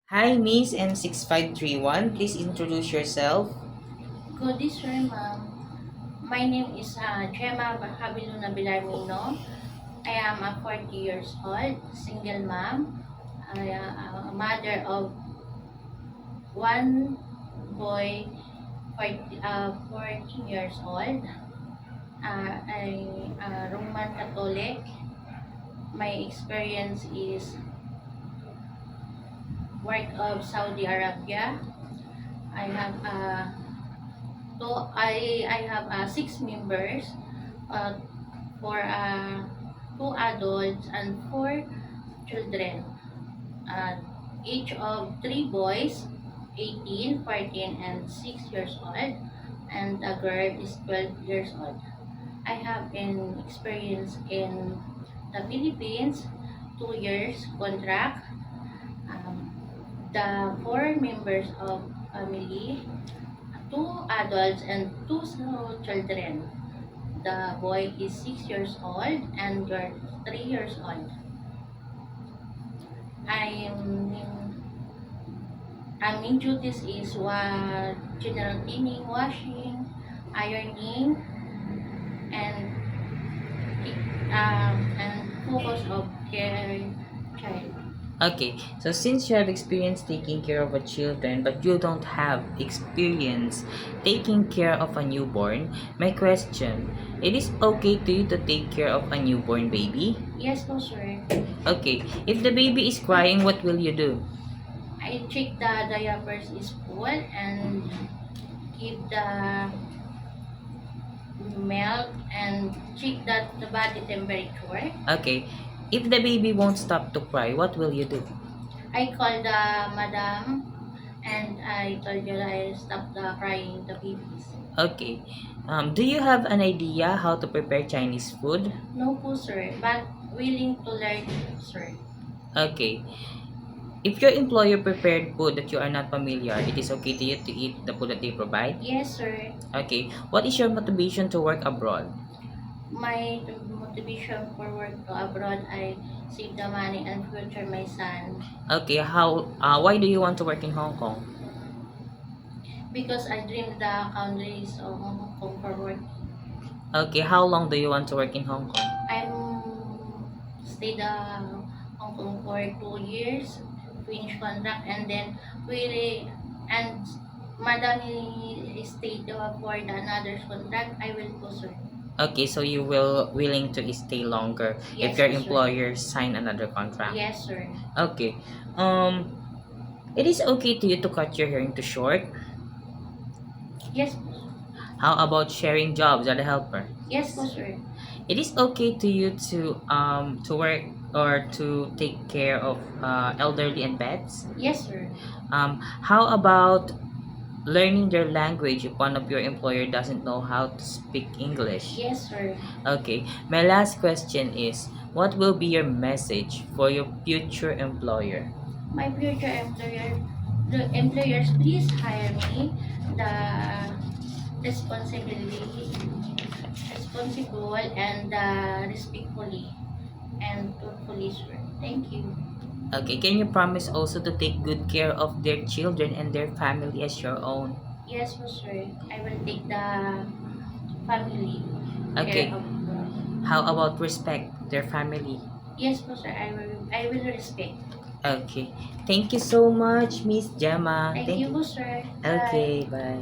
Hi, Miss M6531. Please introduce yourself. Good day, sir, ma'am. My name is Gemma Habiluna Bilarmino. I am a 40 years old, single mom. I am a mother of one boy, 14 years old. I Roman Catholic. My experience is work of Saudi Arabia. I have I have six members, uh, for two adults and four children. Uh, each of three boys, 18, 14, and 6 years old, and a girl is 12 years old. I have an experience in the Philippines, 2 years contract. Um, the four members of family, two adults and two children. The boy is 6 years old and girl 3 years old. I'm ang main duties is general cleaning, washing, ironing, and focus of caring child. Okay, so since you have experience taking care of a children but you don't have experience taking care of a newborn, my question, it is okay to you to take care of a newborn baby? Yes, no, sir. Okay, if the baby is crying, what will you do? I check the diapers is full and give the milk and check that the body temperature. Okay, if the baby won't stop to cry, what will you do? I call the madam and I told you that I stop the crying the babies. Okay, do you have an idea how to prepare Chinese food? No po, sir, but willing to learn, sir. Okay, if your employer prepared food that you are not familiar, it is okay to you to eat the food that they provide? Yes, sir. Okay, what is your motivation to work abroad? My motivation for work to abroad, I save the money and future my son Okay, why do you want to work in Hong Kong? because I dream the countries of Hong Kong for work. Okay, how long do you want to work in Hong Kong? I'm stay the Hong Kong for 2 years, finish contract, and then really and madam stay for the another contract. I will go, sir. Okay, so you will willing to stay longer if Yes, your sir. employer sign another contract. Yes, sir. Okay. Um it is okay to you to cut your hair into short. Yes, How about sharing jobs as a helper? yes, po, sir. It is okay to you to work or to take care of elderly and pets. Yes, sir. How about learning their language if one of your employer doesn't know how to speak English? Yes, sir. Okay, my last question is, what will be your message for your future employer? My future the employers, please hire me. The responsibility, responsible and respectfully and truthfully, sir. Thank you. Okay, can you promise also to take good care of their children and their family as your own? Yes, po, sir. I will take the family Okay, care of. how about respect their family? Yes, po, sir. I will respect. Okay, thank you so much, Miss Gemma. Thank you, po, sir. Bye. Okay, bye.